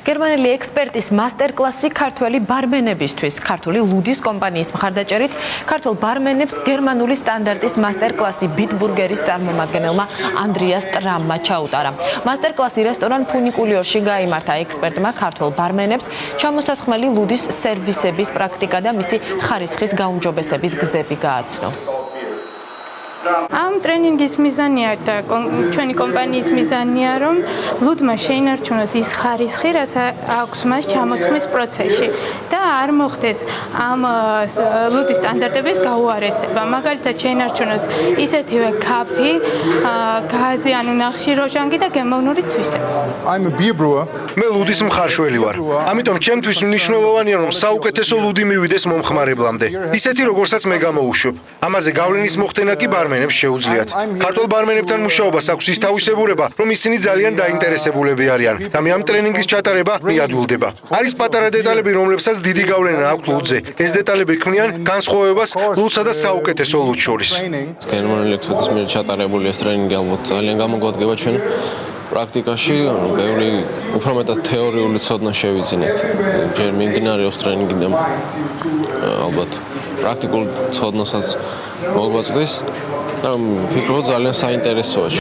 გერმანელი ექსპერტის მასტერკლასი ქართველი ბარმენებისთვის. ქართული ლუდის კომპანიის მხარდაჭერით ქართულ ბარმენებს გერმანული სტანდარტის მასტერკლასი ბიტბურგერის წარმომადგენელმა ანდრიას ტრამმა ჩაუტარა. მასტერკლასი რესტორან ფუნიკულიორში გაიმართა. ექსპერტმა ქართულ ბარმენებს ჩამოსასხმელი ლუდის სერვისების პრაქტიკა და მისი ხარისხის გაუმჯობესების გზები გააცნო. ამ ტრენინგის მიზანია და ჩვენი კომპანიის მიზანია, რომ ლუდმა შეინარჩუნოს ის ხარისხი, რაც აქვს მას ჩამოსხმის პროცესში და არ მოხდეს ამ ლუდის სტანდარტების გაუარესება. მაგალითად, შეინარჩუნოს ისეთივე ქაფი, გაზი, ანუ ნახშიროჟანგი და გემოვნური თვისება. მე ლუდის მხარშველი ვარ. ამიტომ ჩემთვის მნიშვნელოვანია, რომ საუკეთესო ლუდი მივიდეს მომხმარებლამდე. ისეთი, როგორსაც მე გამოვუშვებ. ამაზე გავლენის მოხდენა კი ბარმენებს შეუძლიათ. ქართულ ბარმენებთან მუშაობას აქვს ის თავისებურება, რომ ისინი ძალიან დაინტერესებულები არიან და მე ამ ტრენინგის ჩატარება მიადვილდება. არის პატარა დეტალები, რომლებსაც დიდი გავლენა აქვს ლუდზე. ეს დეტალები ქმნიან განსხვავებას ლუდსა და საუკეთესო ლუდს შორის. გერმანელი ექსპერტის მიერ ჩატარებული ეს ტრენინგი ალბათ ძალიან გამოგვადგება ჩვენ პრაქტიკაში, ბევრი უფრო მეტად თეორიული ცოდნა შევიძინეთ. ჯერ მიმდინარეობს ტრენინგი და ალბათ პრაქტიკულ ცოდნასაც მოგვაწვდის და ვფიქრობ ძალიან საინტერესოა.